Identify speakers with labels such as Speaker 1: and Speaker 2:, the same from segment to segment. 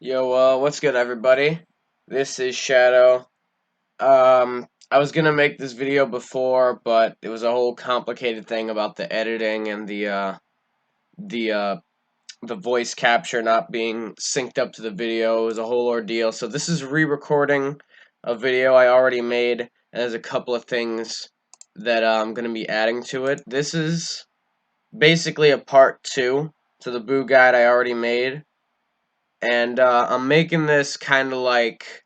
Speaker 1: Yo, what's good, everybody? This is Shadow. I was gonna make this video before, but it was a whole complicated thing about the editing and the uh, the voice capture not being synced up to the video. It was a whole ordeal. So this is re-recording a video I already made, and there's a couple of things that I'm gonna be adding to it. This is basically a part 2 to the Buu guide I already made, and I'm making this kind of like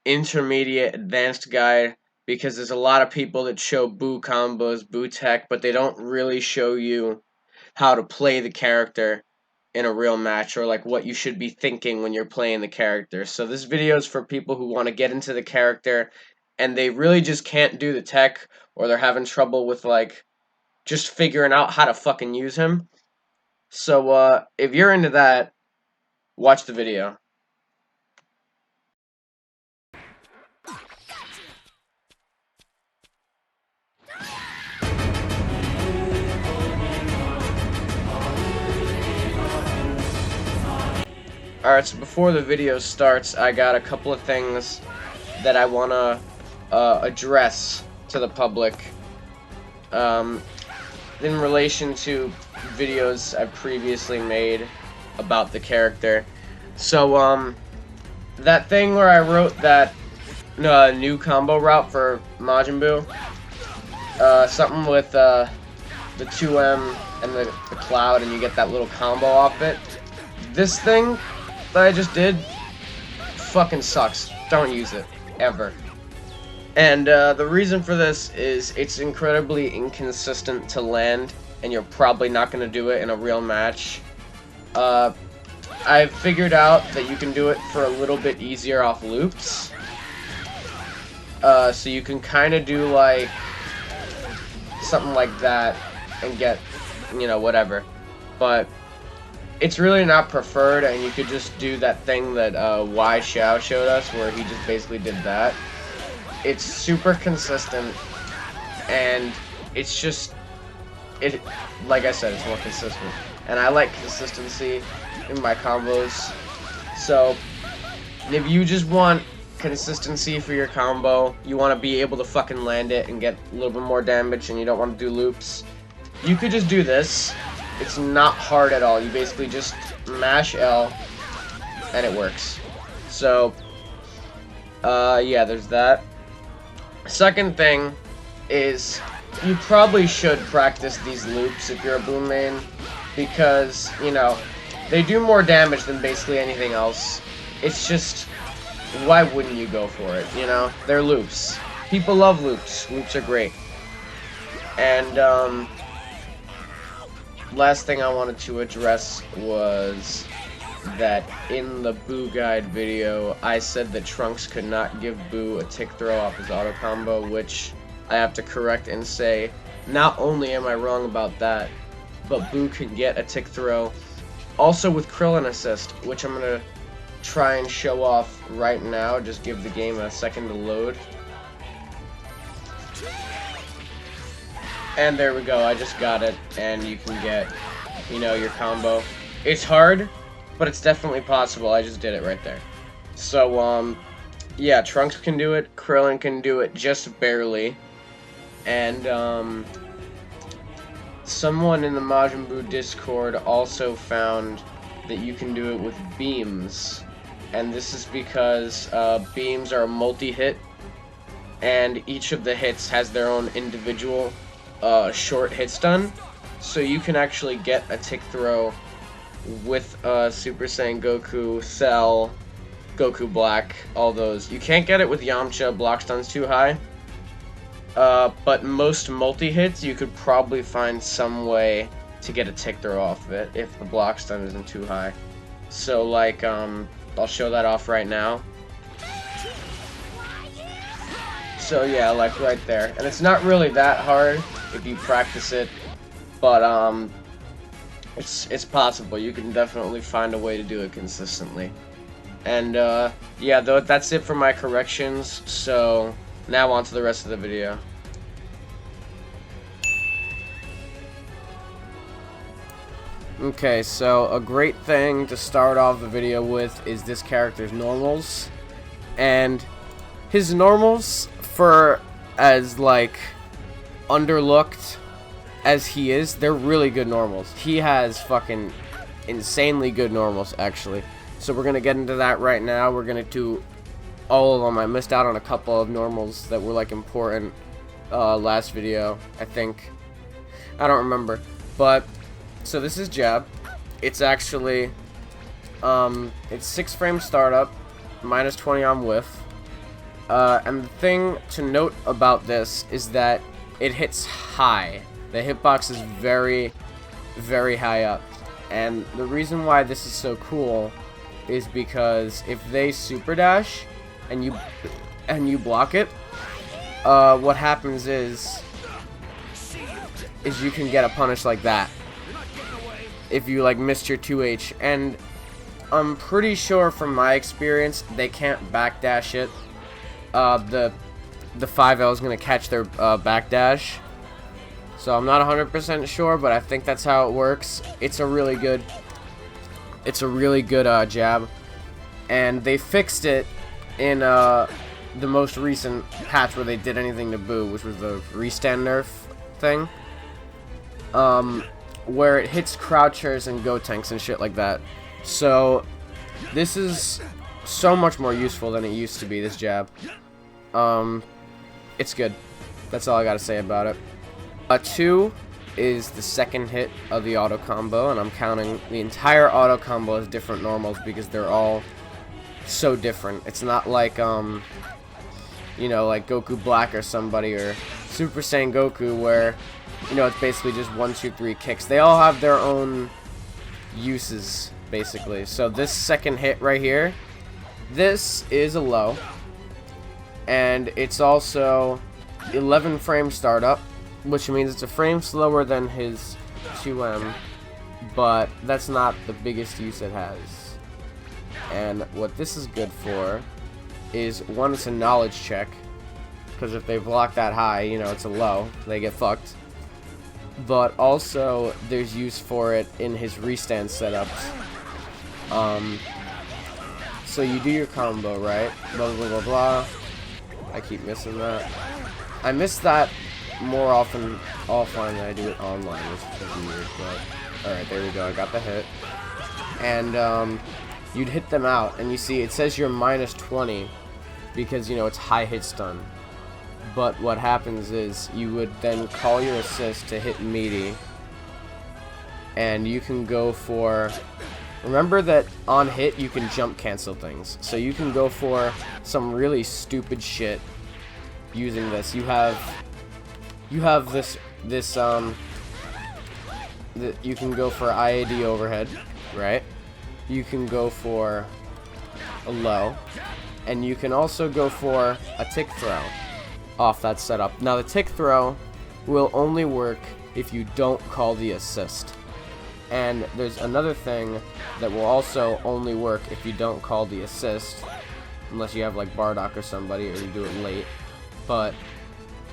Speaker 1: intermediate advanced guide because there's a lot of people that show Buu combos, Buu tech, but they don't really show you how to play the character in a real match, or like what you should be thinking when you're playing the character. So this video is for people who want to get into the character and they really just can't do the tech, or they're having trouble with like just figuring out how to fucking use him. So if you're into that, watch the video. Alright, so before the video starts, I got a couple of things that I want to address to the public in relation to videos I've previously made about the character. So, that thing where I wrote that new combo route for Majin Buu, something with the 2M and the cloud, and you get that little combo off it. This thing that I just did fucking sucks. Don't use it. Ever. And the reason for this is it's incredibly inconsistent to land, and you're probably not going to do it in a real match. I've figured out that you can do it for a little bit easier off loops. So you can kind of do like something like that and get, whatever. But it's really not preferred, and you could just do that thing that Y Xiao showed us, where he just basically did that. It's super consistent, and it's just, like I said, it's more consistent. And I like consistency in my combos. So, if you just want consistency for your combo, you want to be able to fucking land it and get a little bit more damage, and you don't want to do loops, you could just do this. It's not hard at all. You basically just mash L, and it works. So, yeah, there's that. Second thing is, you probably should practice these loops if you're a Buu main, because, they do more damage than basically anything else. It's just, why wouldn't you go for it, They're loops. People love loops. Loops are great. And, last thing I wanted to address was that in the Buu guide video, I said that Trunks could not give Buu a tick throw off his auto combo, which I have to correct and say, not only am I wrong about that, but Buu can get a tick throw also with Krillin assist, which I'm going to try and show off right now. Just give the game a second to load. And there we go, I just got it, and you can get, your combo. It's hard, but it's definitely possible. I just did it right there. So, yeah, Trunks can do it, Krillin can do it just barely, and, someone in the Majin Buu Discord also found that you can do it with beams, and this is because, beams are a multi-hit, and each of the hits has their own individual short hit stun, so you can actually get a tick throw with Super Saiyan Goku, Cell, Goku Black, all those. You can't get it with Yamcha, block stun's too high, but most multi-hits you could probably find some way to get a tick throw off of it if the block stun isn't too high. So like, I'll show that off right now. So yeah, like right there. And it's not really that hard if you practice it, but it's possible. You can definitely find a way to do it consistently. And yeah, that's it for my corrections. So now on to the rest of the video. Okay, so a great thing to start off the video with is this character's normals. And his normals, for as like underlooked as he is, they're really good normals. He has fucking insanely good normals, actually. So we're gonna get into that right now. We're gonna do all of them. I missed out on a couple of normals that were like important last video, I think. I don't remember. But so this is jab. It's actually it's 6 frame startup, minus 20 on whiff. And the thing to note about this is that it hits high. The hitbox is very, very high up. And the reason why this is so cool is because if they super dash and you block it, what happens is you can get a punish like that if you like missed your 2H. And I'm pretty sure from my experience they can't backdash it. The 5L is gonna catch their backdash. So I'm not 100% sure, but I think that's how it works. It's a really good jab, and they fixed it in the most recent patch where they did anything to Buu, which was the restand nerf thing, where it hits crouchers and go tanks and shit like that. So this is so much more useful than it used to be, this jab. It's good. That's all I gotta say about it. 2 is the second hit of the auto combo, and I'm counting the entire auto combo as different normals because they're all so different. It's not like you know, like Goku Black or somebody, or Super Saiyan Goku, where, you know, it's basically just 1, 2, 3 kicks. They all have their own uses, basically. So this second hit right here, this is a low, and it's also 11 frame startup, which means it's a frame slower than his 2M, but that's not the biggest use it has. And what this is good for is, one, it's a knowledge check, because if they block that high, you know, it's a low, they get fucked. But also, there's use for it in his restand setups. So you do your combo, right? Blah, blah, blah, blah. I keep missing that. I miss that more often offline than I do it online, which is weird, but alright, there we go, I got the hit. And you'd hit them out, and you see it says you're minus 20 because, you know, it's high hit stun. But what happens is you would then call your assist to hit meaty, and you can go for, remember that on hit you can jump cancel things, so you can go for some really stupid shit using this. You have this you can go for IAD overhead, right? You can go for a low, and you can also go for a tick throw off that setup. Now the tick throw will only work if you don't call the assist, and there's another thing that will also only work if you don't call the assist, unless you have like Bardock or somebody, or you do it late. But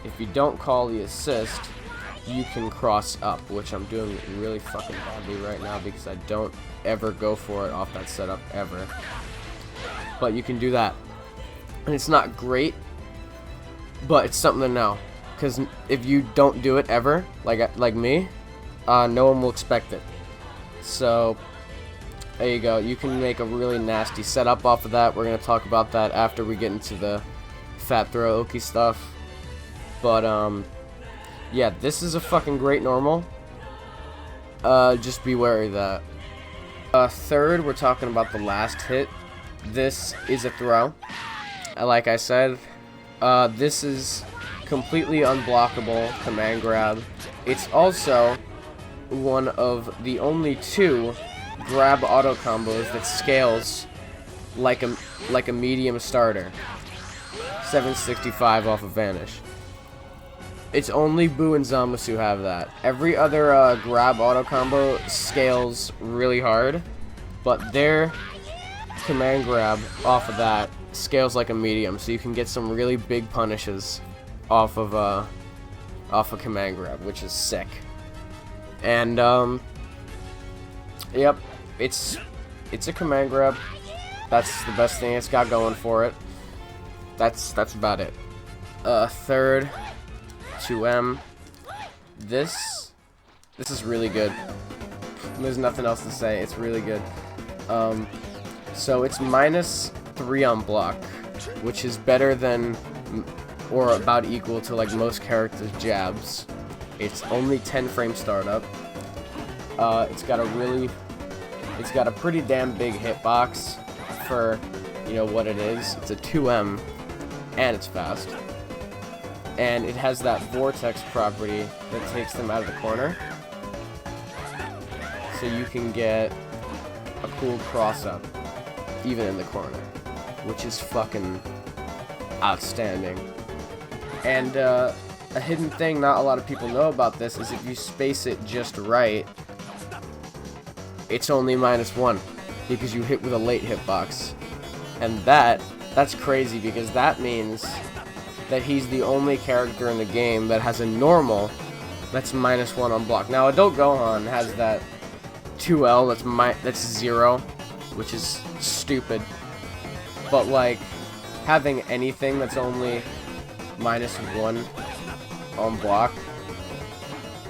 Speaker 1: if you don't call the assist, you can cross up, which I'm doing really fucking badly right now because I don't ever go for it off that setup ever. But you can do that, and it's not great, but it's something to know, because if you don't do it ever, like me, no one will expect it. So there you go. You can make a really nasty setup off of that. We're gonna talk about that after we get into the fat throw Oki stuff. But yeah, this is a fucking great normal. Just be wary of that. Third, we're talking about the last hit. This is a throw. Like I said, this is completely unblockable command grab. It's also one of the only 2 grab auto combos that scales like a medium starter. 765 off of Vanish. It's only Buu and Zamasu have that. Every other grab auto combo scales really hard, but their command grab off of that scales like a medium, so you can get some really big punishes off of a command grab, which is sick. And
Speaker 2: Yep, it's a command grab. That's the best thing it's got going for it. That's about it. Third, 2M. This is really good. There's nothing else to say. It's really good. So it's -3 on block, which is better than, or about equal to, like, most characters' jabs. It's only 10 frame startup. It's got a pretty damn big hitbox for, you know, what it is. It's a 2M, and it's fast. And it has that vortex property that takes them out of the corner. So you can get a cool cross-up, even in the corner, which is fucking outstanding. And a hidden thing not a lot of people know about this is if you space it just right, it's only -1 because you hit with a late hitbox. And that's crazy because that means that he's the only character in the game that has a normal that's -1 on block. Now Adult Gohan has that 2L that's 0, which is stupid. But like having anything that's only -1 on block,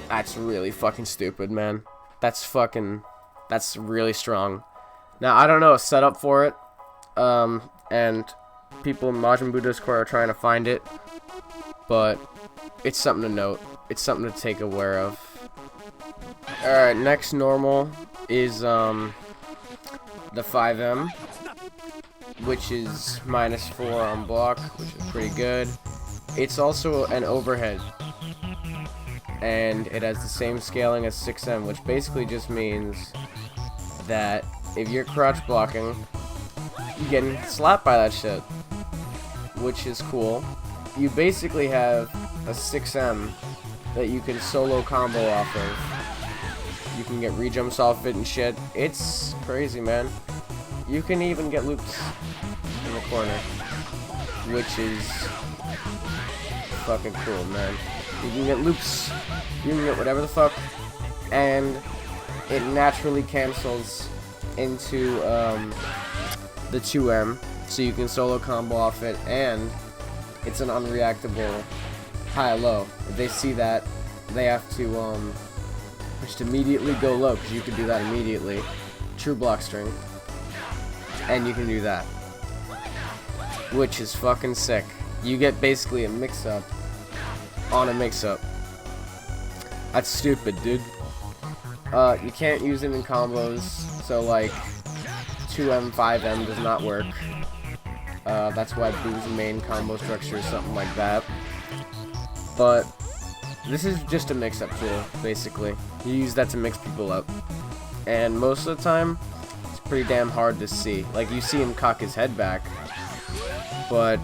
Speaker 2: that's really fucking stupid, man. That's really strong. Now I don't know a setup for it, and people in Majin Buu Discord are trying to find it, but it's something to note. It's something to take aware of. Alright, next normal is the 5M, which is -4 on block, which is pretty good. It's also an overhead, and it has the same scaling as 6M, which basically just means that if you're crouch blocking, you're getting slapped by that shit, which is cool. You basically have a 6M that you can solo combo off of. You can get rejumps off it and shit. It's crazy, man. You can even get loops in the corner, which is fucking cool, man. You can get loops, you can get whatever the fuck, and it naturally cancels into the 2M, so you can solo combo off it, and it's an unreactable high-low. If they see that, they have to just immediately go low, because you can do that immediately. True block string. And you can do that, which is fucking sick. You get basically a mix-up on a mix-up. That's stupid, dude. You can't use it in combos, so like 2M, 5M does not work. That's why Buu's main combo structure is something like that. But this is just a mix-up tool, basically. You use that to mix people up. And most of the time, it's pretty damn hard to see. Like, you see him cock his head back, but,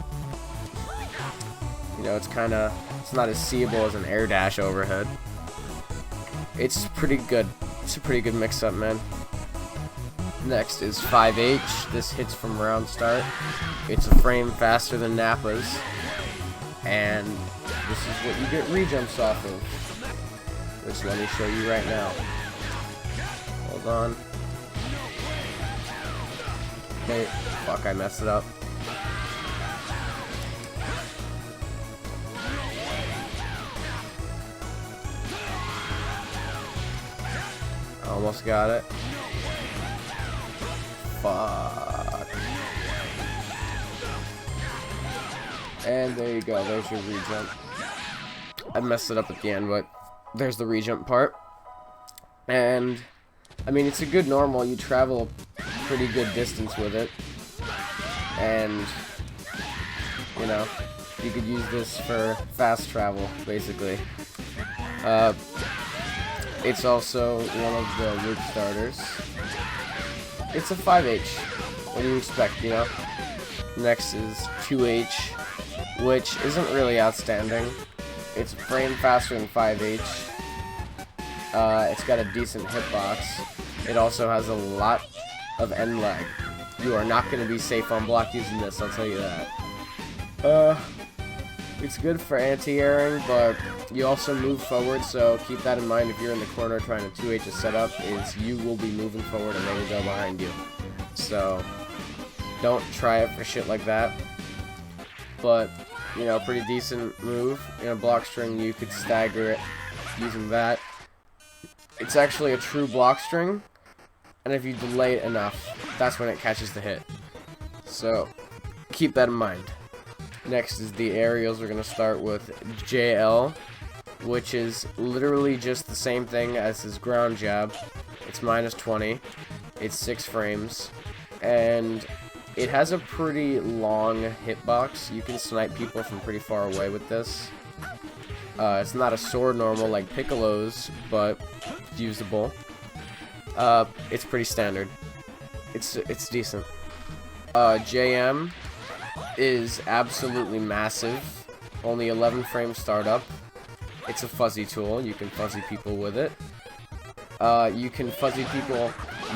Speaker 2: you know, it's not as seeable as an air dash overhead. It's pretty good. It's a pretty good mix-up, man. Next is 5H. This hits from round start. It's a frame faster than Nappa's, and this is what you get rejumps off of, which let me show you right now. Hold on. Okay, fuck, I messed it up. Almost got it. Fuck. And there you go, there's your rejump. I messed it up at the end, but there's the rejump part. And, I mean, it's a good normal. You travel a pretty good distance with it. And, you know, you could use this for fast travel, basically. It's also one of the loop starters. It's a 5H. What do you expect, you know? Next is 2H, which isn't really outstanding. It's a frame faster than 5H. It's got a decent hitbox. It also has a lot of end lag. You are not going to be safe on block using this, I'll tell you that. It's good for anti-airing, but you also move forward, so keep that in mind if you're in the corner trying to 2H a setup, is you will be moving forward and they will go behind you. So, don't try it for shit like that. But, you know, pretty decent move. In a block string, you could stagger it using that. It's actually a true block string, and if you delay it enough, that's when it catches the hit. So, keep that in mind. Next is the aerials. We're going to start with JL, which is literally just the same thing as his ground jab. It's -20. It's 6 frames. And it has a pretty long hitbox. You can snipe people from pretty far away with this. It's not a sword normal like Piccolo's, but it's usable. It's pretty standard. It's decent. JM is absolutely massive. Only 11 frames startup. It's a fuzzy tool. You can fuzzy people with it. You can fuzzy people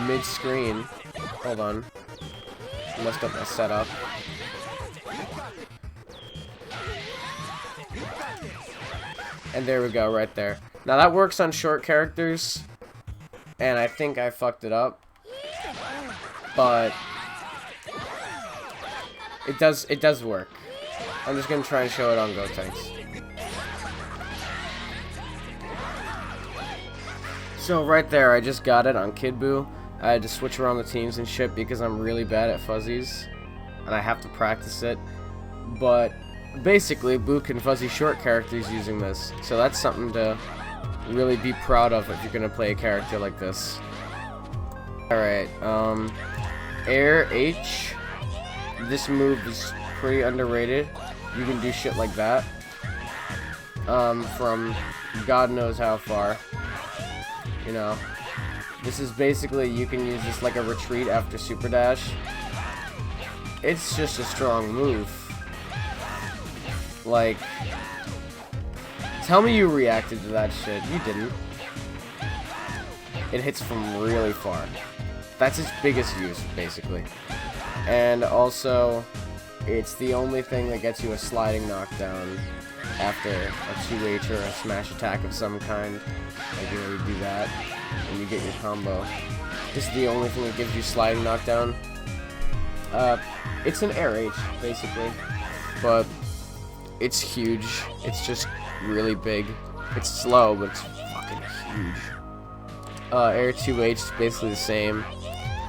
Speaker 2: mid-screen. Hold on. I messed up my setup. And there we go, right there. Now that works on short characters, and I think I fucked it up. But it does work. I'm just gonna try and show it on Gotenks. So right there, I just got it on Kid Buu. I had to switch around the teams and shit because I'm really bad at fuzzies, and I have to practice it. But basically, Buu can fuzzy short characters using this, so that's something to really be proud of if you're gonna play a character like this. Alright, Air H. This move is pretty underrated. You can do shit like that from God knows how far. You know, this is basically, you can use this like a retreat after super dash. It's just a strong move. Like, tell me you reacted to that shit. You didn't. It hits from really far. That's its biggest use, basically. And also, it's the only thing that gets you a sliding knockdown after a 2H or a smash attack of some kind. Like, you know, you do that, and you get your combo. This is the only thing that gives you sliding knockdown. It's an air H, basically. But it's huge. It's just really big. It's slow, but it's fucking huge. Air 2H is basically the same.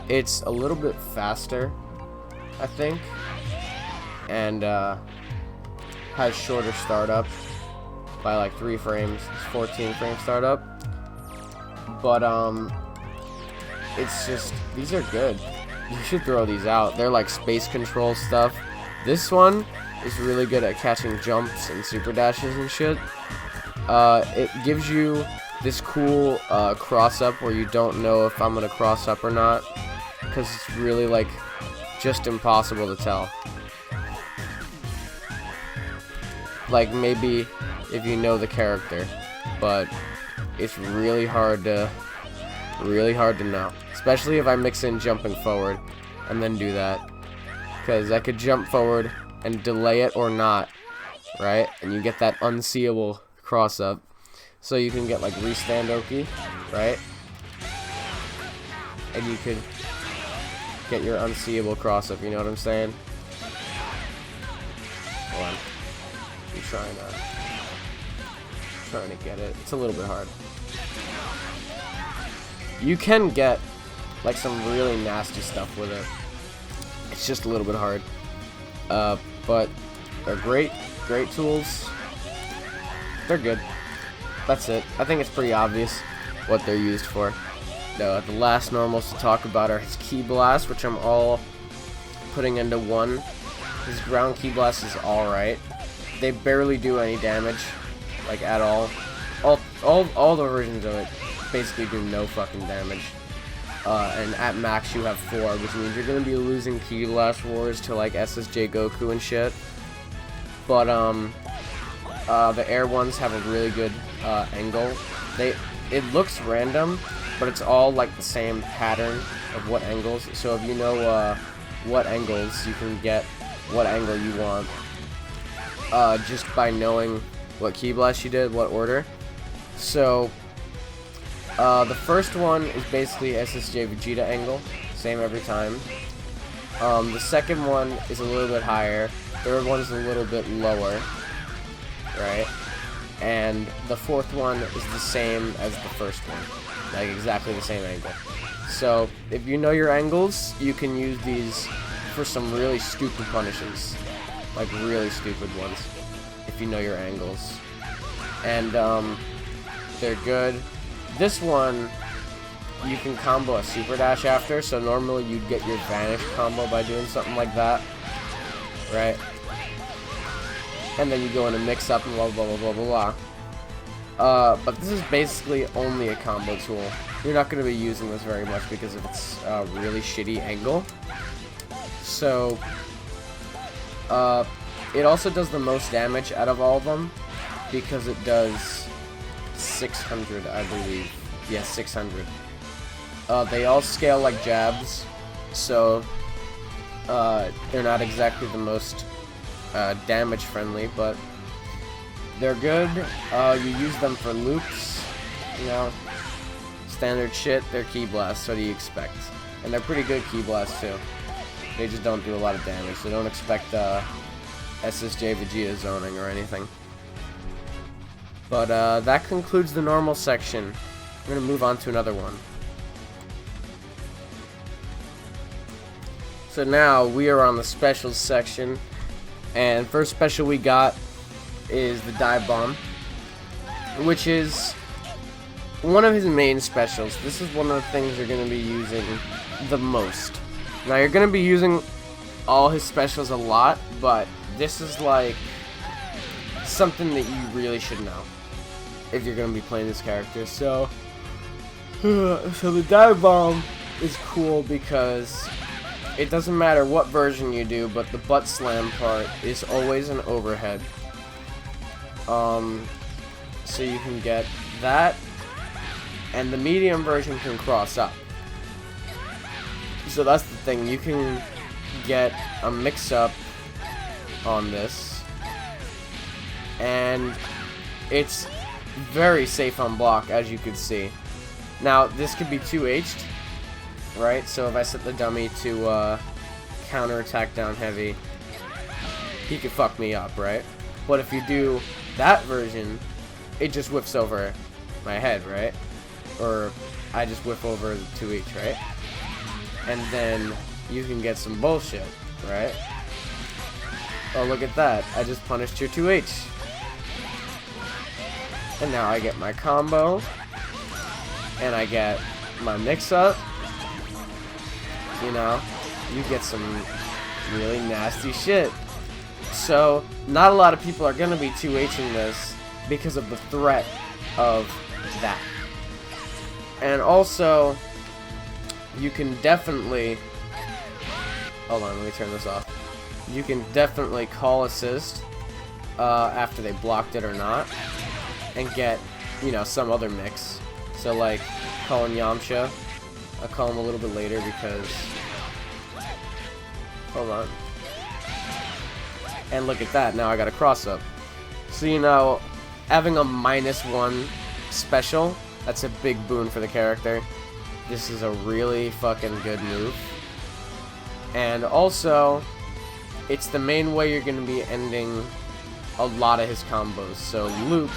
Speaker 2: It's a little bit faster, I think, and has shorter startup by like 3 frames. It's 14 frame startup, but it's just, these are good. You should throw these out. They're like space control stuff. This one is really good at catching jumps and super dashes and shit. It gives you this cool cross up where you don't know if I'm gonna cross up or not, because it's really like just impossible to tell. Like, maybe if you know the character, but it's really hard to know, especially if I mix in jumping forward and then do that, because I could jump forward and delay it or not, right? And you get that unseeable cross up, so you can get like restand Oki, right? And you could get your unseeable cross up, you know what I'm saying? Hold on. I'm trying to get it. It's a little bit hard. You can get like some really nasty stuff with it. It's just a little bit hard. But they're great tools. They're good. That's it. I think it's pretty obvious what they're used for. Now, the last normals to talk about are his Ki Blast, which I'm all putting into one. His ground Ki Blast is alright. They barely do any damage, like at all. All the versions of it basically do no fucking damage. And at max you have 4, which means you're gonna be losing Ki Blast wars to like SSJ Goku and shit. But the air ones have a really good angle. It looks random, but it's all like the same pattern of what angles. So if you know what angles, you can get what angle you want. just by knowing what key blast you did, what order. So the first one is basically SSJ Vegeta angle, same every time. The second one is a little bit higher. Third one is a little bit lower, right? And the fourth one is the same as the first one, like exactly the same angle. So if you know your angles, you can use these for some really stupid punishes, like really stupid ones, if you know your angles. And they're good. This one, you can combo a super dash after, so normally you'd get your vanish combo by doing something like that, right? And then you go in a mix up and blah blah blah blah blah blah. But this is basically only a combo tool. You're not going to be using this very much because of its really shitty angle. So it also does the most damage out of all of them because it does 600, I believe. Yeah, 600. They all scale like jabs, so they're not exactly the most damage friendly, but they're good. You use them for loops, you know, standard shit. They're key blasts, so do you expect? And they're pretty good key blasts too. They just don't do a lot of damage, so don't expect SSJ Vegeta zoning or anything. But that concludes the normal section. We're gonna move on to another one. So now we are on the specials section, and first special we got is the dive bomb, which is one of his main specials. This is one of the things you're going to be using the most. Now you're going to be using all his specials a lot, but this is like something that you really should know if you're going to be playing this character. So the dive bomb is cool because it doesn't matter what version you do, but the butt slam part is always an overhead. So you can get that, and the medium version can cross up. So that's the thing, you can get a mix-up on this, and it's very safe on block, as you can see. Now, this could be 2H'd, right? So if I set the dummy to counterattack down heavy, he could fuck me up, right? But if you do that version, it just whiffs over my head, right? Or I just whiff over the 2H, right? And then you can get some bullshit, right? Oh, look at that. I just punished your 2H. And now I get my combo. And I get my mix-up. You know, you get some really nasty shit. So, not a lot of people are going to be 2H'ing this because of the threat of that. And also, you can definitely... Hold on, let me turn this off. You can definitely call assist after they blocked it or not, and get, you know, some other mix. So, like, calling Yamcha. I'll call him a little bit later because... Hold on. And look at that, now I got a cross-up. So, you know, having a -1 special, that's a big boon for the character. This is a really fucking good move. And also, it's the main way you're going to be ending a lot of his combos. So, loops,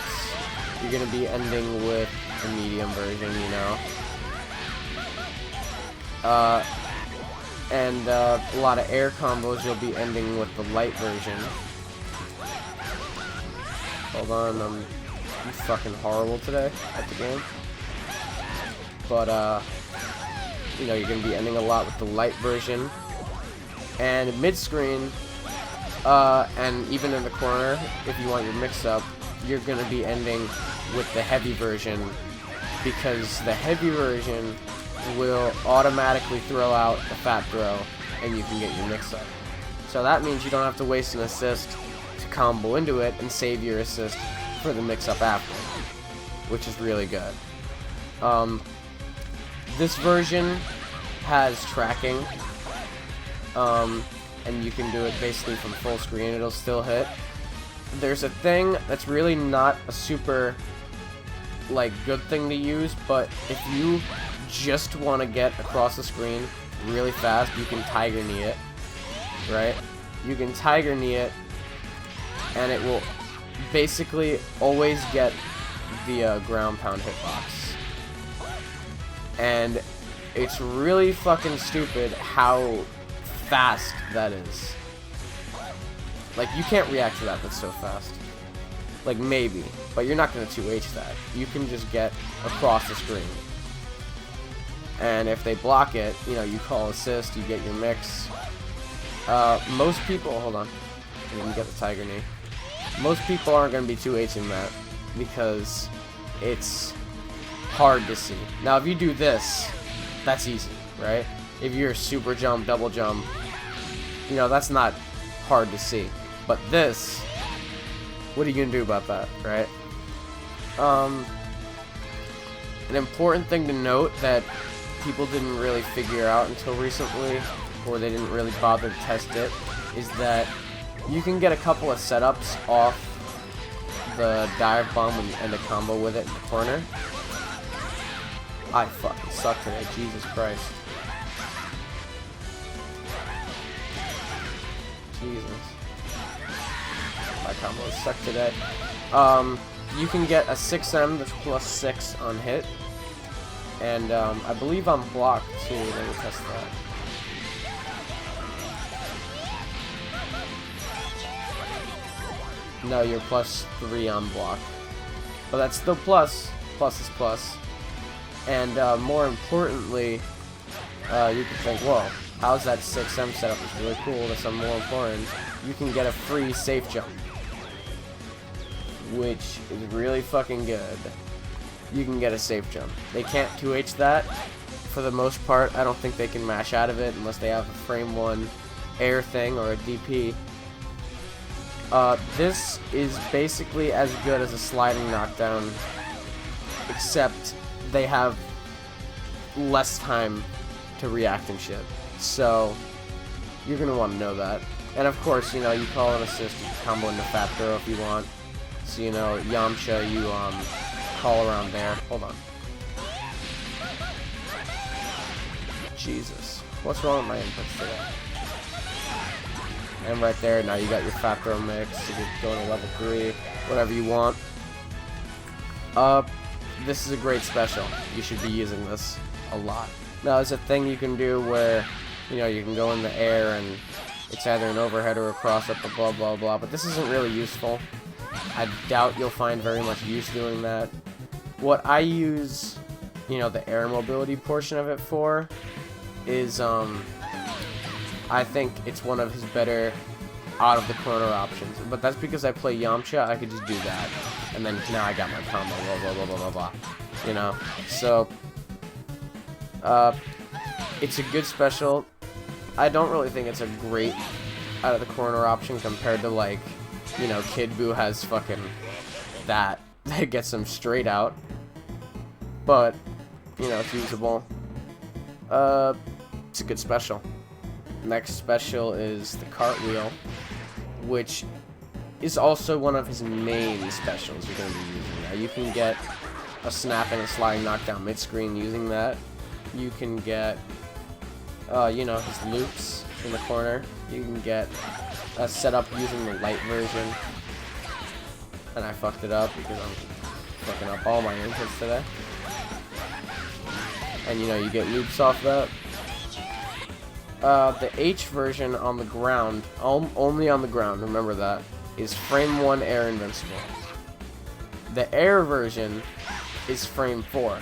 Speaker 2: you're going to be ending with the medium version, you know. And a lot of air combos you'll be ending with the light version. Hold on, I'm fucking horrible today at the game. But, you know, you're going to be ending a lot with the light version. And mid-screen, and even in the corner, if you want your mix-up, you're going to be ending with the heavy version, because the heavy version will automatically throw out the fat throw, and you can get your mix-up. So that means you don't have to waste an assist to combo into it and save your assist for the mix-up after, which is really good. This version has tracking, and you can do it basically from full screen, it'll still hit. there's a thing that's really not a super, like, good thing to use, but if you just want to get across the screen really fast, you can tiger knee it, right? You can tiger knee it, and it will basically always get the ground pound hitbox. And it's really fucking stupid how fast that is. Like, you can't react to that, that's so fast. Like, maybe, but you're not going to 2H that. You can just get across the screen. And if they block it, you know, you call assist, you get your mix. Most people, hold on, you can get the tiger knee. Most people aren't going to be 2Hing that because it's hard to see. Now, if you do this, that's easy, right? If you're super jump, double jump, you know, that's not hard to see. But this, what are you going to do about that, right? An important thing to note that people didn't really figure out until recently, or they didn't really bother to test it, is that you can get a couple of setups off the dive bomb when you end a combo with it in the corner. I fucking suck today, Jesus Christ. Jesus. My combos suck today. You can get a 6M that's plus 6 on hit. And I believe on block too. Let me test that. No, you're plus 3 on block. But that's still plus. Plus is plus. And more importantly, you can think, whoa, how's that 6M setup? It's really cool. That's more important. You can get a free safe jump, which is really fucking good. You can get a safe jump. They can't 2H that for the most part. I don't think they can mash out of it unless they have a frame 1 air thing or a DP. This is basically as good as a sliding knockdown, except they have less time to react and shit. So you're gonna want to know that. And of course, you know, you call an assist, you can combo into fat throw if you want. So, you know, Yamcha, you call around there. Hold on. Jesus. What's wrong with my inputs today? And right there, now you got your fat throw mix. You can go to level 3, whatever you want. This is a great special. You should be using this a lot. Now, there's a thing you can do where, you know, you can go in the air and it's either an overhead or a cross up, blah, blah, blah, but this isn't really useful. I doubt you'll find very much use doing that. What I use, you know, the air mobility portion of it for is, I think it's one of his better out of the corner options. But that's because I play Yamcha, I could just do that. And then now I got my combo, blah, blah, blah, blah, blah, blah. You know? So, it's a good special. I don't really think it's a great out of the corner option compared to, like, you know, Kid Buu has fucking that gets him straight out. But, you know, it's usable. It's a good special. Next special is the cartwheel, which is also one of his main specials you're going to be using. Now, you can get a snap and a sliding knockdown mid-screen using that. You can get, you know, his loops in the corner. You can get a setup using the light version. And I fucked it up because I'm fucking up all my inputs today. And, you know, you get loops off that. The H version on the ground, only on the ground, remember that, is frame 1 air invincible. The air version is frame 4,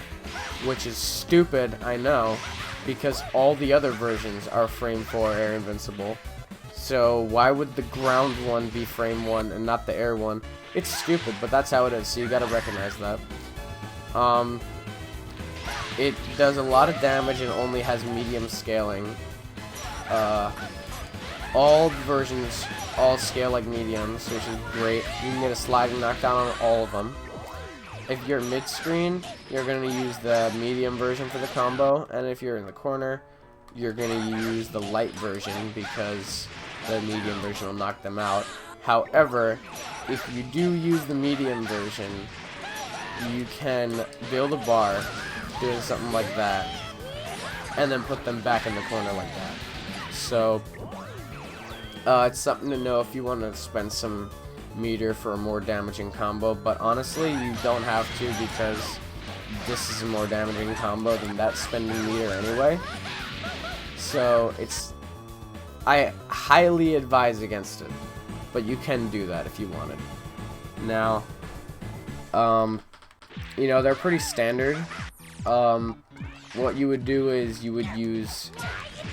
Speaker 2: which is stupid, I know, because all the other versions are frame 4 air invincible. So why would the ground one be frame 1 and not the air one? It's stupid, but that's how it is, so you gotta recognize that. It does a lot of damage and only has medium scaling. All versions all scale like mediums, which is great. You can get a sliding knockdown on all of them. If you're mid-screen, you're going to use the medium version for the combo, and if you're in the corner, you're going to use the light version because the medium version will knock them out. However, if you do use the medium version, you can build a bar doing something like that, and then put them back in the corner like that. So, it's something to know if you want to spend some meter for a more damaging combo, but honestly, you don't have to, because this is a more damaging combo than that spending meter anyway. So, I highly advise against it, but you can do that if you wanted. Now, you know, they're pretty standard. What you would do is you would use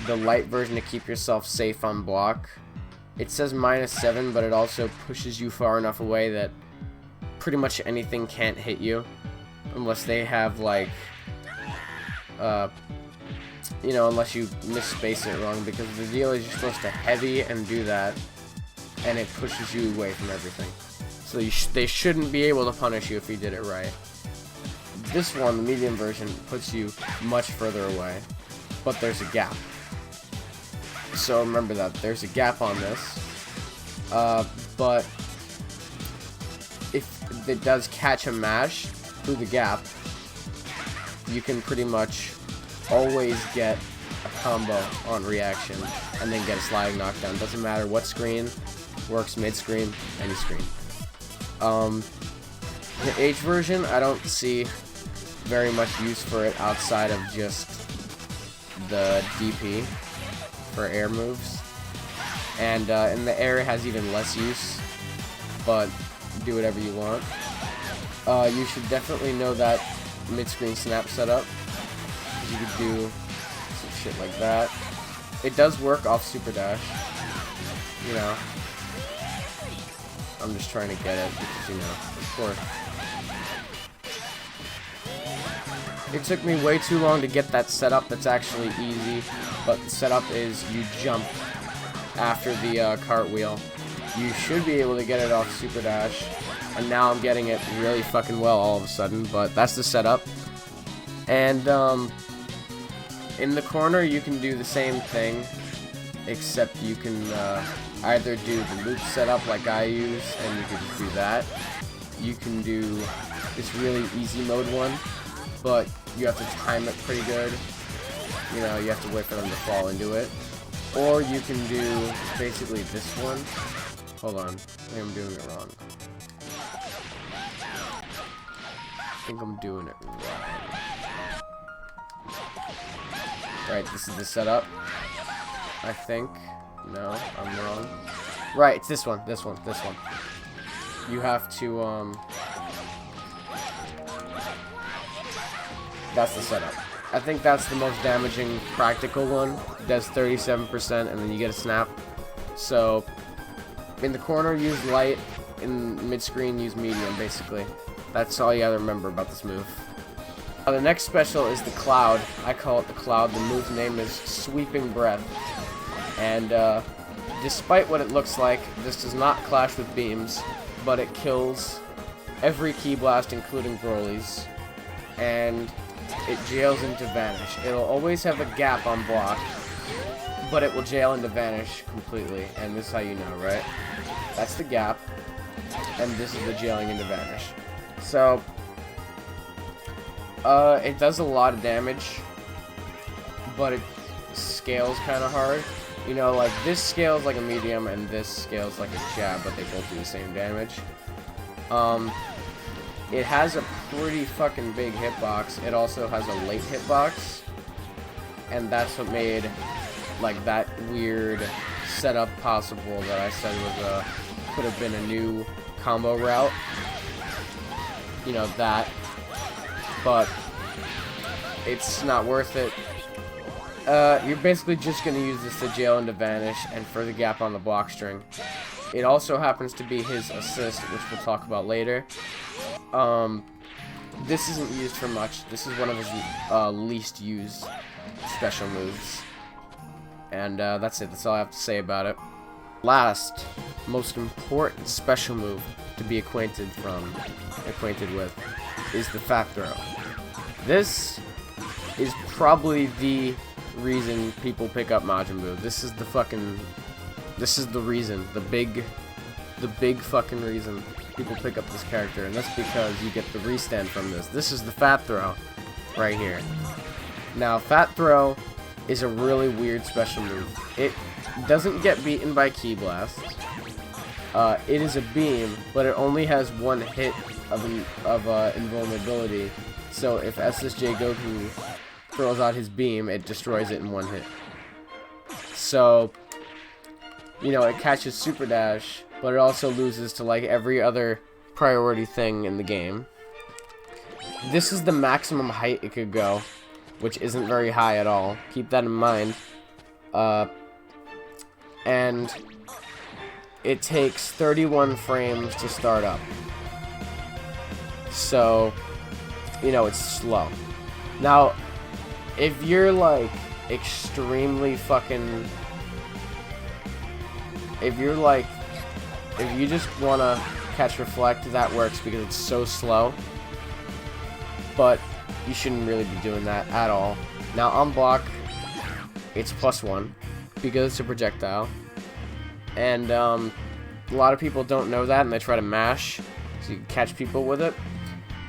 Speaker 2: the light version to keep yourself safe on block. It says -7, but it also pushes you far enough away that pretty much anything can't hit you, unless they have, like, you know, unless you misspace it wrong, because the deal is you're supposed to heavy and do that, and it pushes you away from everything. So they shouldn't be able to punish you if you did it right. This one, the medium version, puts you much further away, but there's a gap. So remember that there's a gap on this, but if it does catch a mash through the gap, you can pretty much always get a combo on reaction and then get a sliding knockdown. Doesn't matter what screen, works mid-screen, any screen. The H version, I don't see very much use for it outside of just the DP for air moves, and in the air it has even less use, but do whatever you want. You should definitely know that mid-screen snap setup. You could do some shit like that. It does work off super dash, you know. I'm just trying to get it because, you know, of course. It took me way too long to get that setup. That's actually easy, but the setup is you jump after the cartwheel. You should be able to get it off super dash, and now I'm getting it really fucking well all of a sudden, but that's the setup. And in the corner you can do the same thing, except you can either do the loop setup like I use, and you can just do that. You can do this really easy mode one, but you have to time it pretty good. You know, you have to wait for them to fall into it. Or you can do basically this one. Hold on, I think I'm doing it wrong. I think I'm doing it wrong. Right, this is the setup. I think. No, I'm wrong. Right, it's this one, this one, this one. You have to, that's the setup. I think that's the most damaging practical one. It does 37%, and then you get a snap. So, in the corner, use light. In mid-screen, use medium, basically. That's all you gotta remember about this move. The next special is the Cloud. I call it the Cloud. The move's name is Sweeping Breath. And, despite what it looks like, this does not clash with beams, but it kills every Ki Blast, including Broly's. And it jails into Vanish. It'll always have a gap on block, but it will jail into Vanish completely. And this is how you know, right? That's the gap, and this is the jailing into Vanish. So, it does a lot of damage, but it scales kind of hard. You know, like, this scales like a medium, and this scales like a jab, but they both do the same damage. It has a pretty fucking big hitbox. It also has a late hitbox, and that's what made, like, that weird setup possible that I said was, could have been a new combo route. You know, that. But it's not worth it. You're basically just going to use this to jail into Vanish and for the gap on the block string. It also happens to be his assist, which we'll talk about later. This isn't used for much. This is one of his least used special moves. And that's it. That's all I have to say about it. Last, most important special move to be acquainted with is the Fat Throw. This is probably the reason people pick up Majin Buu. This is the reason, the big the big fucking reason people pick up this character, and that's because you get the restand from this. This is the fat throw right here. Now, fat throw is a really weird special move. It doesn't get beaten by Ki Blast. It is a beam, but it only has one hit of invulnerability. So if SSJ Goku throws out his beam, it destroys it in one hit. So, you know, it catches Super Dash, but it also loses to like every other priority thing in the game. This is the maximum height it could go, which isn't very high at all. Keep that in mind. And it takes 31 frames to start up. So, you know, it's slow. Now, if you're like extremely fucking... If you just want to catch Reflect, that works because it's so slow. But you shouldn't really be doing that at all. Now, on block, it's +1 because it's a projectile. And a lot of people don't know that, and they try to mash so you can catch people with it.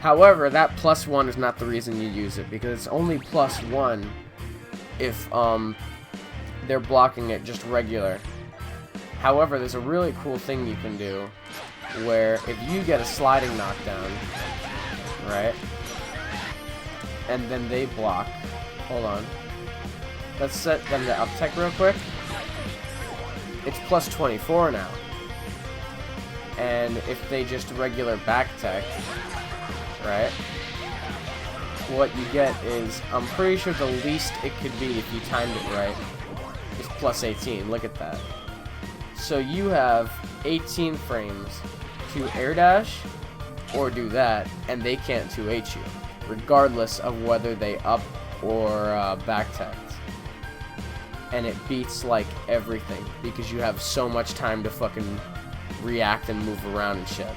Speaker 2: However, that +1 is not the reason you use it, because it's only +1 if they're blocking it just regular. However, there's a really cool thing you can do where if you get a sliding knockdown, right, and then they block, hold on, let's set them to up tech real quick. It's +24 now. And if they just regular back tech, right, what you get is, I'm pretty sure the least it could be if you timed it right is +18. Look at that. So you have 18 frames to air dash or do that, and they can't 2H you, regardless of whether they up or back tech. And it beats like everything because you have so much time to fucking react and move around and shit.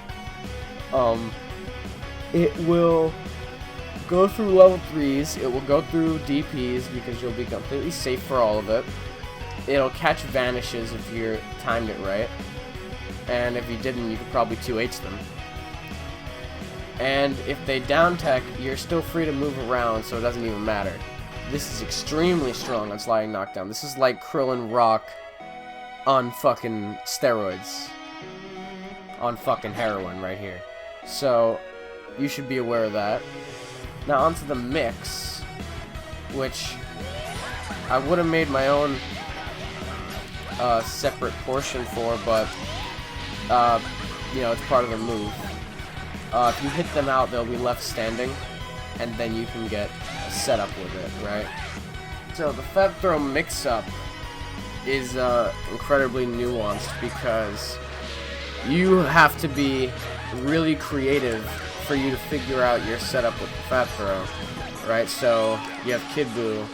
Speaker 2: It will go through level 3s, it will go through DPs because you'll be completely safe for all of it. It'll catch vanishes if you timed it right, and if you didn't, you could probably 2H them. And if they down tech, you're still free to move around, so it doesn't even matter. This is extremely strong on sliding knockdown. This is like Krillin Rock on fucking steroids. On fucking heroin right here. So, you should be aware of that. Now onto the mix, which I would have made my own separate portion for, but you know, it's part of the move. If you hit them out, they'll be left standing, and then you can get set up with it, right? So the fat throw mix-up is incredibly nuanced because you have to be really creative for you to figure out your setup with the fat throw, right? So you have Kid Buu,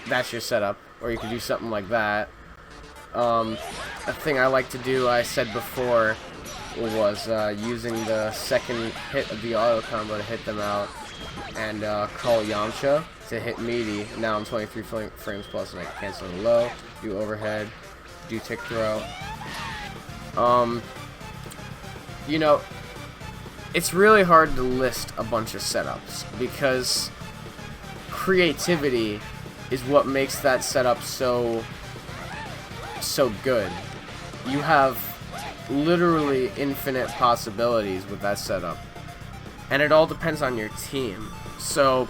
Speaker 2: that's your setup, or you could do something like that. A thing I like to do, I said before, was using the second hit of the auto combo to hit them out, and call Yamcha to hit meaty. Now I'm 23 frames plus, and I can cancel the low, do overhead, do tick throw. You know, it's really hard to list a bunch of setups because creativity is what makes that setup so good. You have literally infinite possibilities with that setup, and it all depends on your team. So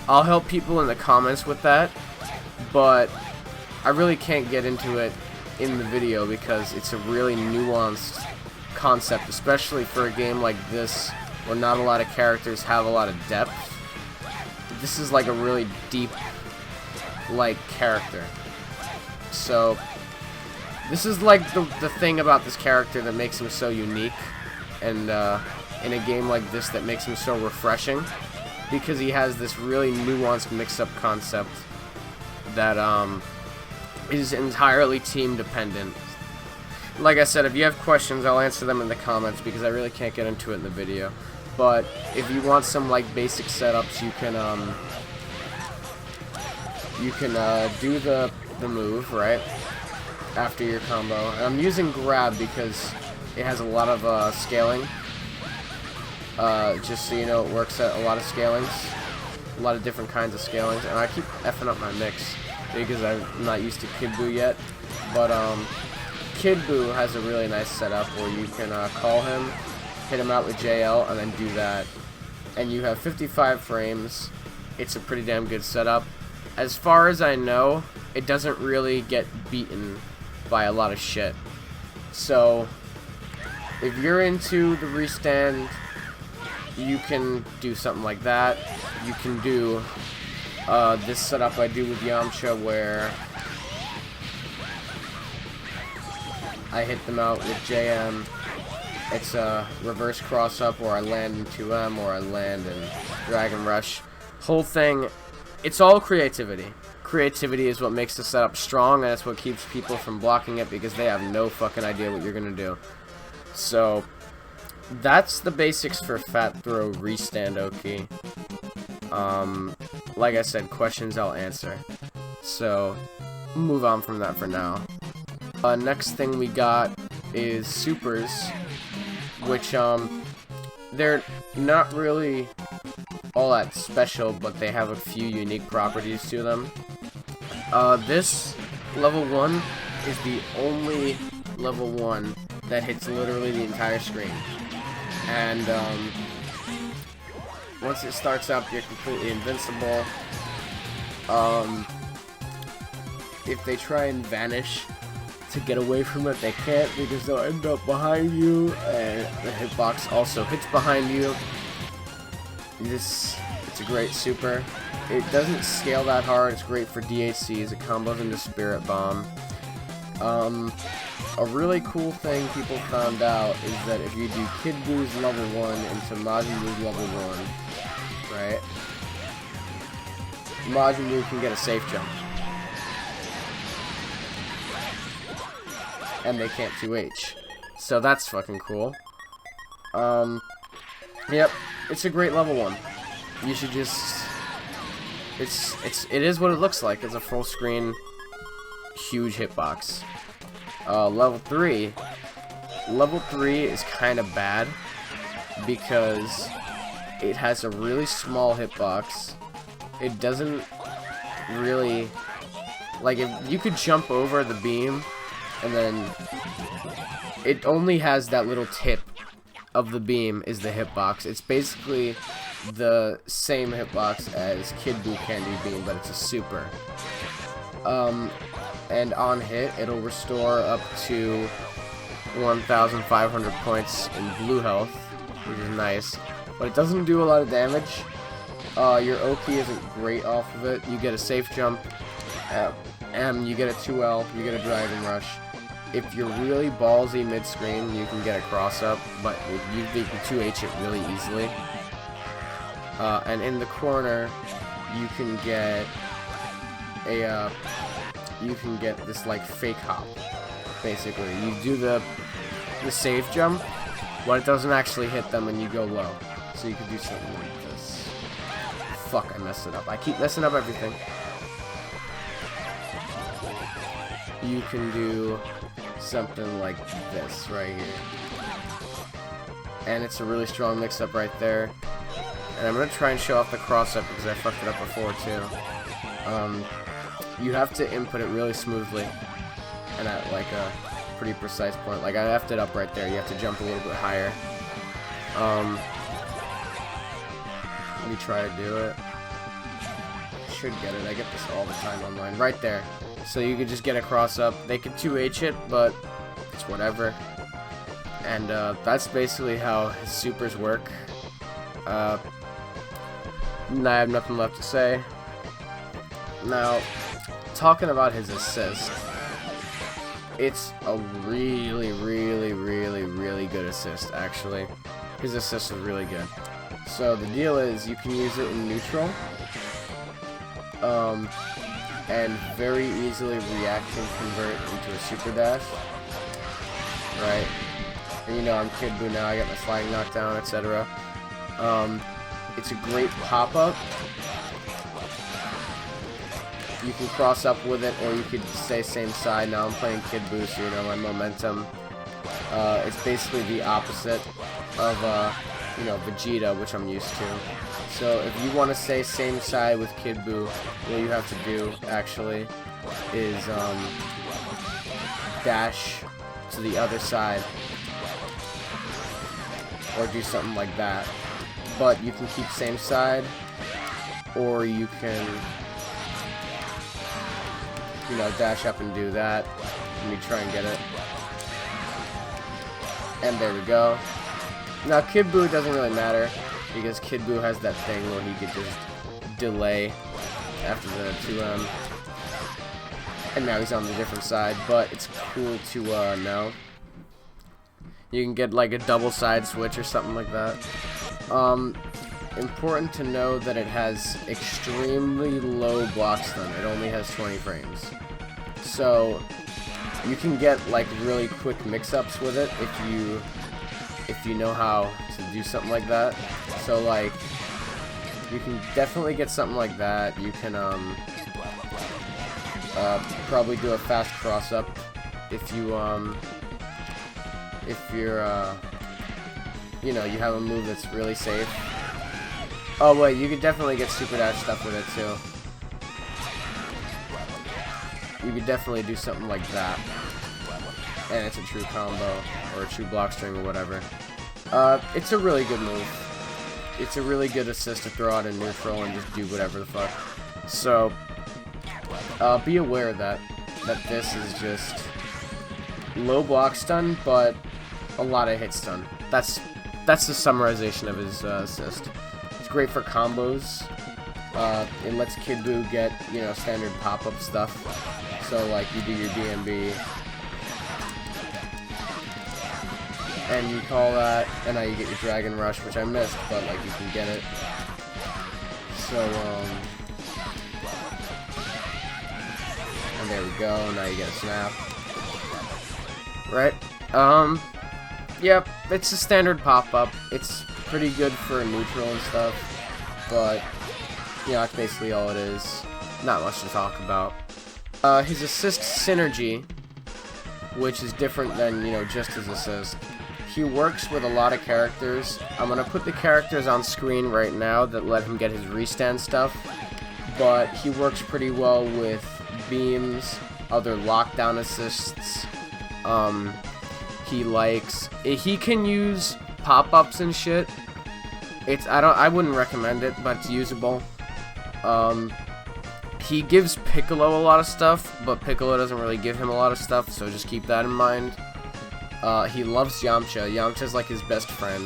Speaker 2: I'll help people in the comments with that, but I really can't get into it in the video because it's a really nuanced concept, especially for a game like this where not a lot of characters have a lot of depth. This is like a really deep like character. So this is like the thing about this character that makes him so unique, and in a game like this that makes him so refreshing, because he has this really nuanced mix-up concept that is entirely team dependent. Like I said, if you have questions, I'll answer them in the comments because I really can't get into it in the video. But if you want some like basic setups, you can do the move, right? after your combo. And I'm using grab because it has a lot of scaling. Just so you know, it works at a lot of scalings. A lot of different kinds of scalings. And I keep effing up my mix because I'm not used to Kid Buu yet. But Kid Buu has a really nice setup where you can call him, hit him out with JL, and then do that. And you have 55 frames. It's a pretty damn good setup. As far as I know, it doesn't really get beaten by a lot of shit. So, if you're into the restand, you can do something like that. You can do this setup I do with Yamcha where I hit them out with JM. It's a reverse cross-up or I land in 2M or I land in Dragon Rush. Whole thing, it's all creativity. Creativity is what makes the setup strong, and that's what keeps people from blocking it because they have no fucking idea what you're gonna do. So, that's the basics for Fat Throw Restand Oki. Like I said, questions I'll answer. So, move on from that for now. Next thing we got is supers, which, they're not really all that special, but they have a few unique properties to them. This level 1 is the only level 1 that hits literally the entire screen. And, once it starts up, you're completely invincible. If they try and vanish to get away from it, they can't because they'll end up behind you, and the hitbox also hits behind you. It's a great super. It doesn't scale that hard. It's great for DHCs. It combos into Spirit Bomb. A really cool thing people found out is that if you do Kid Buu's level 1 into Majin Buu's level 1, right? Majin Buu can get a safe jump. And they can't 2H. So that's fucking cool. Yep, it's a great level 1. You should just... It is what it looks like. It's a full screen, huge hitbox. Level 3. Level 3 is kind of bad because it has a really small hitbox. It doesn't really... Like, if you could jump over the beam, and then it only has that little tip of the beam is the hitbox. It's basically the same hitbox as Kid Buu Candy Beam, but it's a super. And on hit, it'll restore up to 1,500 points in blue health, which is nice. But it doesn't do a lot of damage. Your Oki isn't great off of it. You get a safe jump, you get a 2L, you get a Dragon Rush. If you're really ballsy mid-screen, you can get a cross-up, but you can 2H it really easily. And in the corner, you can get a, this, like, fake hop, basically. You do the safe jump, but it doesn't actually hit them, and you go low. So you can do something like this. Fuck, I messed it up. I keep messing up everything. You can do something like this right here. And it's a really strong mix-up right there. And I'm going to try and show off the cross-up because I fucked it up before too. You have to input it really smoothly and at like a pretty precise point. Like I effed it up right there. You have to jump a little bit higher. Let me try to do it. Should get it. I get this all the time online. Right there. So you could just get a cross-up. They could 2H it, but it's whatever. And that's basically how his supers work. I have nothing left to say. Now, talking about his assist, it's a really, really, really, really good assist, actually. His assist is really good. So the deal is, you can use it in neutral, and very easily reaction convert into a super dash, right? And you know, I'm Kid Buu now, I got my sliding knockdown, etc. It's a great pop-up, you can cross up with it, or you could stay same side. Now I'm playing Kid Buu, so you know my momentum. It's basically the opposite of, you know, Vegeta, which I'm used to. So if you want to stay same side with Kid Buu, what you have to do, actually, is, dash to the other side. Or do something like that. But you can keep same side, or you can, you know, dash up and do that. Let me try and get it. And there we go. Now Kid Buu doesn't really matter, because Kid Buu has that thing where he could just delay after the 2M. And now he's on the different side, but it's cool to know. You can get like a double side switch or something like that. Important to know that it has extremely low block stun. It only has 20 frames. So you can get like really quick mix-ups with it if you know how to do something like that. So like you can definitely get something like that. You can probably do a fast cross-up if you're you know, you have a move that's really safe. Oh wait, you could definitely get super dash stuff with it too. You could definitely do something like that, and it's a true combo or a true block string or whatever. It's a really good move. It's a really good assist to throw out in neutral and just do whatever the fuck. So be aware that this is just low block stun, but a lot of hit stun. That's the summarization of his assist. It's great for combos. It lets Kid Buu get, you know, standard pop-up stuff. So like you do your DMB, and you call that, and now you get your Dragon Rush, which I missed, but like you can get it. So and there we go. Now you get a snap. Right? Yep, it's a standard pop-up. It's pretty good for neutral and stuff, but, you know, that's basically all it is. Not much to talk about. His assist synergy, which is different than, you know, just his assist. He works with a lot of characters. I'm gonna put the characters on screen right now that let him get his restand stuff, but he works pretty well with beams, other lockdown assists. He can use pop-ups and shit. I wouldn't recommend it, but it's usable. He gives Piccolo a lot of stuff, but Piccolo doesn't really give him a lot of stuff, so just keep that in mind. He loves Yamcha. Yamcha's like his best friend.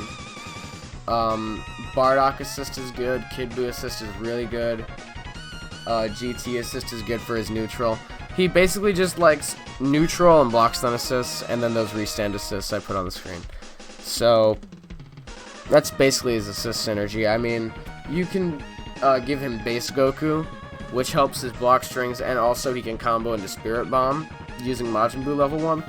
Speaker 2: Bardock assist is good. Kid Buu assist is really good. GT assist is good for his neutral. He basically just likes neutral and block stun assists, and then those restand assists I put on the screen. So that's basically his assist synergy. I mean, you can give him base Goku, which helps his block strings, and also he can combo into Spirit Bomb using Majin Buu level 1.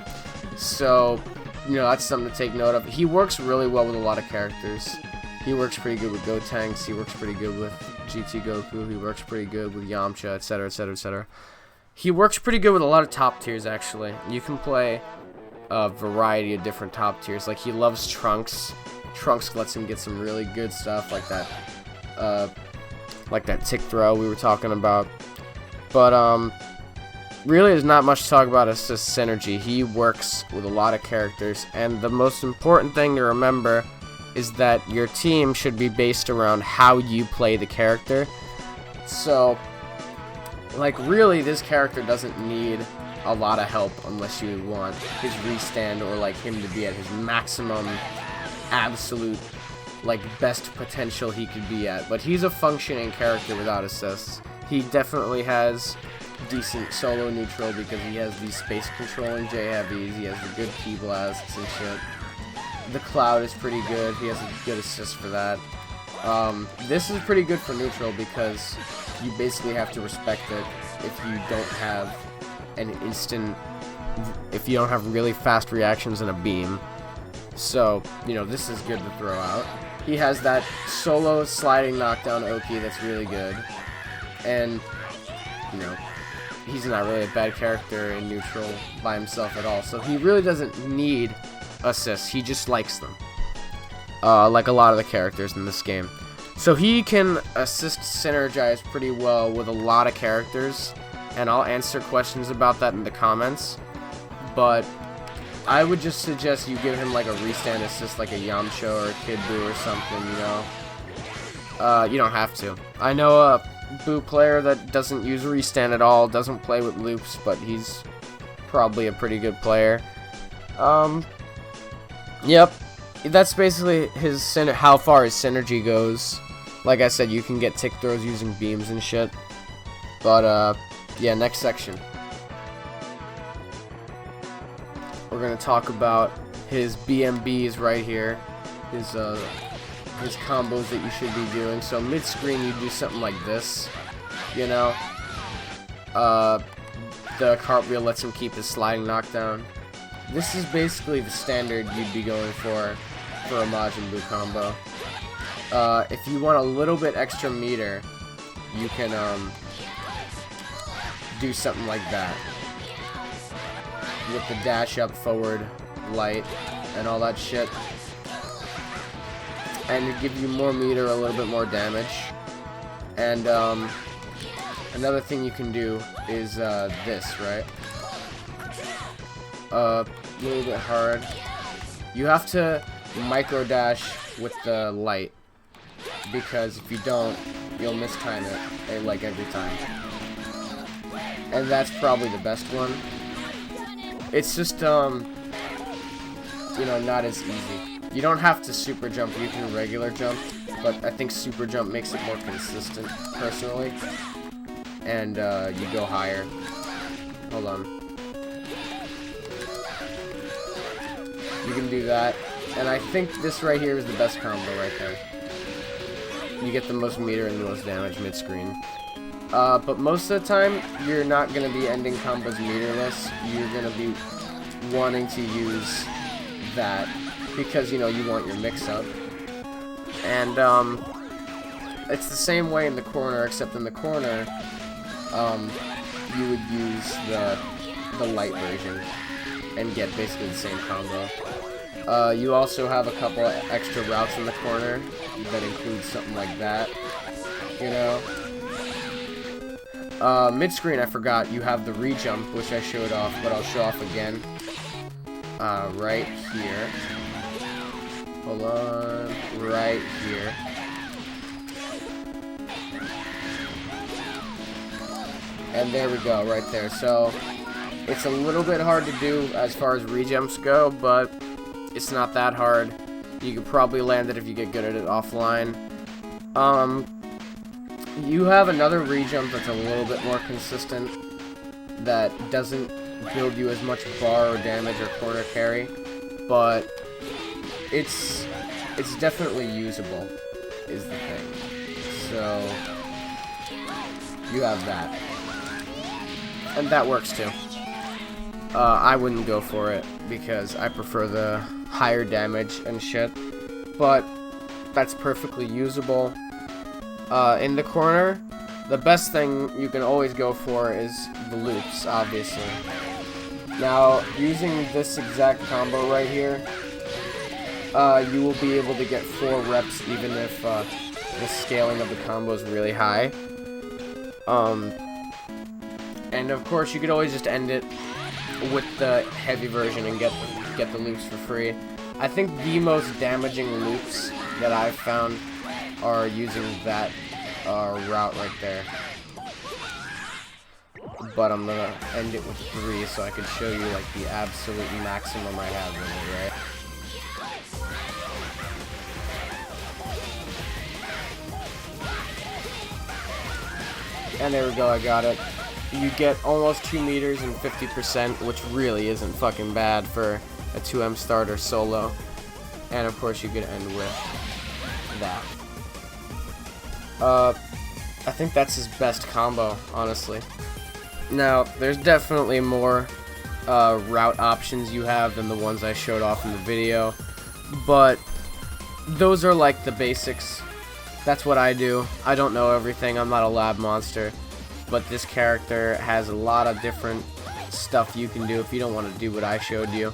Speaker 2: So, you know, that's something to take note of. He works really well with a lot of characters. He works pretty good with Gotenks. He works pretty good with GT Goku. He works pretty good with Yamcha, etc., etc., etc. He works pretty good with a lot of top tiers, actually. You can play a variety of different top tiers. Like, he loves Trunks. Trunks lets him get some really good stuff, like that tick throw we were talking about. But, really there's not much to talk about. It's just synergy. He works with a lot of characters, and the most important thing to remember is that your team should be based around how you play the character. So, like, really, this character doesn't need a lot of help unless you want his restand or, like, him to be at his maximum, absolute, like, best potential he could be at. But he's a functioning character without assists. He definitely has decent solo neutral because he has these space controlling J-heavies, he has the good key blasts and shit. The Cloud is pretty good, he has a good assist for that. This is pretty good for neutral because you basically have to respect it if you don't have if you don't have really fast reactions in a beam. So, you know, this is good to throw out. He has that solo sliding knockdown Oki that's really good. And, you know, he's not really a bad character in neutral by himself at all. So he really doesn't need assists. He just likes them. Like a lot of the characters in this game. So he can assist synergize pretty well with a lot of characters, and I'll answer questions about that in the comments. But I would just suggest you give him like a restand assist, like a Yamcha or a Kid Buu or something, you know. You don't have to. I know a Buu player that doesn't use restand at all, doesn't play with loops, but he's probably a pretty good player. Yep. That's basically how far his synergy goes. Like I said, you can get tick throws using beams and shit. But, yeah, next section. We're gonna talk about his BMBs right here. His combos that you should be doing. So mid-screen, you do something like this. You know? The cartwheel lets him keep his sliding knockdown. This is basically the standard you'd be going for a Majin Buu combo. If you want a little bit extra meter, you can do something like that with the dash up, forward, light, and all that shit, and it gives you more meter, a little bit more damage. And another thing you can do is this, right? A little bit hard. You have to micro dash with the light, because if you don't, you'll mistime it, like every time. And that's probably the best one. It's just, you know, not as easy. You don't have to super jump, you can regular jump, but I think super jump makes it more consistent, personally. And, you go higher. Hold on. You can do that. And I think this right here is the best combo right there. You get the most meter and the most damage mid-screen. But most of the time, you're not going to be ending combos meterless. You're going to be wanting to use that because, you know, you want your mix-up. And, it's the same way in the corner, except in the corner, you would use the light version and get basically the same combo. You also have a couple extra routes in the corner that include something like that, you know. Mid-screen, I forgot, you have the re-jump, which I showed off, but I'll show off again. Right here. Hold on. Right here. And there we go, right there. So, it's a little bit hard to do as far as re-jumps go, but it's not that hard. You could probably land it if you get good at it offline. You have another re-jump that's a little bit more consistent, that doesn't build you as much bar or damage or corner carry, but it's definitely usable, is the thing. So, you have that. And that works too. I wouldn't go for it, because I prefer the higher damage and shit, but that's perfectly usable. In the corner, the best thing you can always go for is the loops, obviously. Now, using this exact combo right here, you will be able to get 4 reps even if the scaling of the combo is really high. And of course, you could always just end it with the heavy version and get the loops for free. I think the most damaging loops that I've found are using that route right there. But I'm gonna end it with 3 so I can show you like the absolute maximum I have in it, right? And there we go, I got it. You get almost 2 meters and 50%, which really isn't fucking bad for a 2M starter solo. And of course you could end with that. I think that's his best combo, honestly. Now, there's definitely more route options you have than the ones I showed off in the video, but those are like the basics. That's what I do. I don't know everything. I'm not a lab monster. but this character has a lot of different stuff you can do if you don't want to do what I showed you.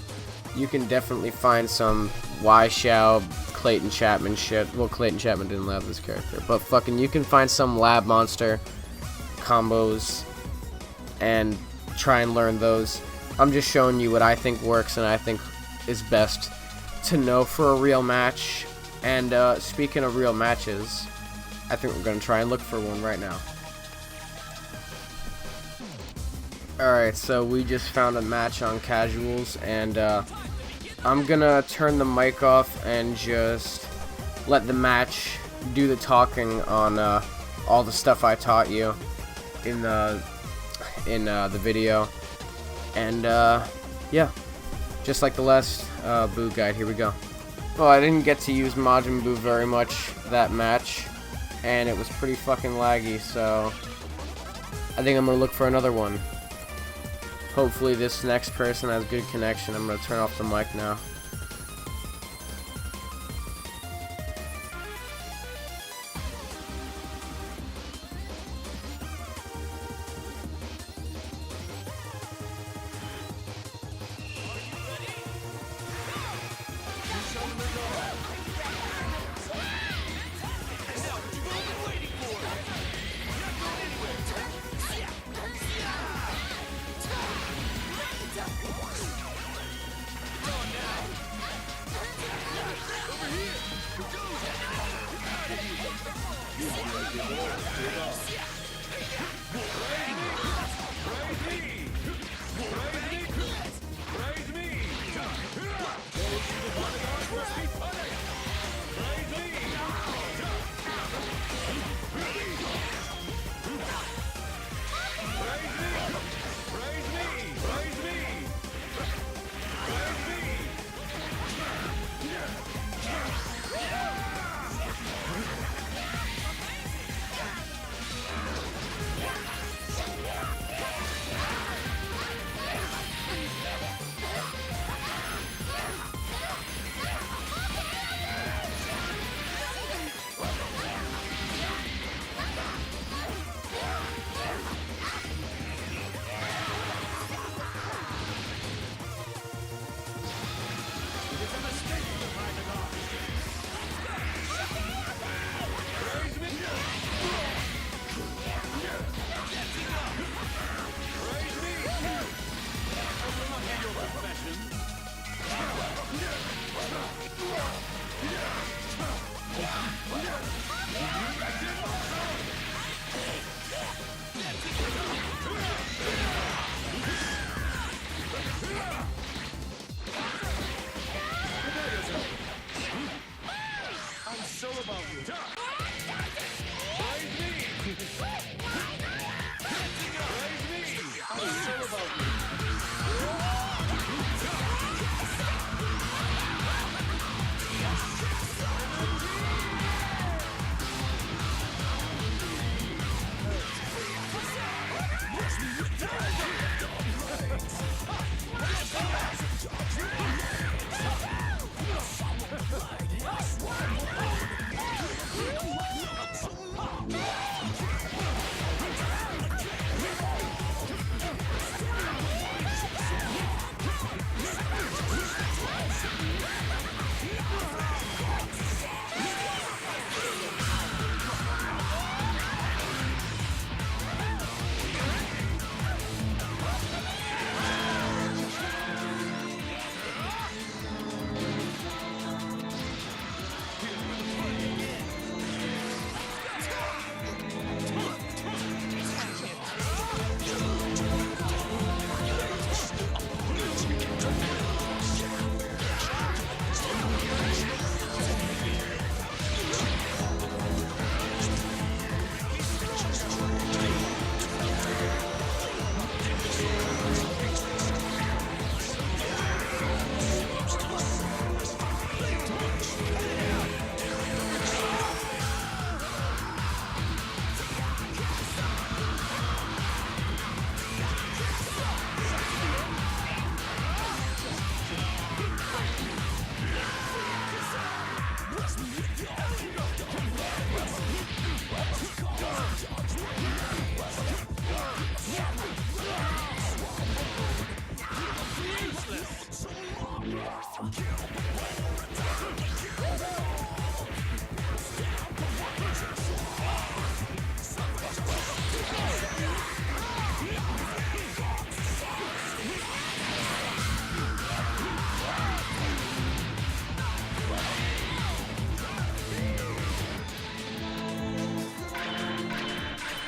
Speaker 2: You can definitely find some Xiao, Clayton Chapman shit. Well, Clayton Chapman didn't have this character, but fucking you can find some lab monster combos and try and learn those. I'm just showing you what I think works and I think is best to know for a real match. And speaking of real matches, I think we're gonna try and look for one right now. Alright, so we just found a match on casuals, and I'm gonna turn the mic off and just let the match do the talking on all the stuff I taught you in the video. And yeah, just like the last Buu guide, here we go. Well, I didn't get to use Majin Buu very much that match, and it was pretty fucking laggy, so I think I'm gonna look for another one. Hopefully this next person has good connection. I'm gonna turn off the mic now.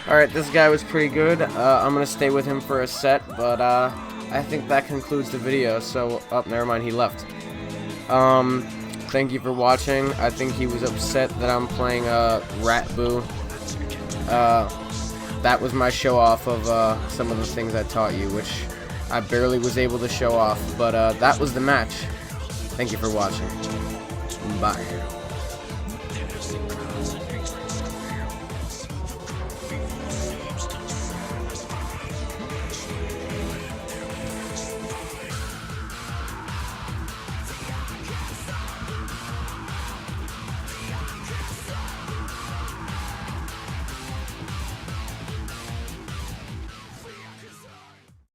Speaker 2: Alright, this guy was pretty good. I'm gonna stay with him for a set, but I think that concludes the video, so... Oh, never mind, he left. Thank you for watching. I think he was upset that I'm playing Rat Buu. That was my show off of some of the things I taught you, which I barely was able to show off, but that was the match. Thank you for watching. Bye.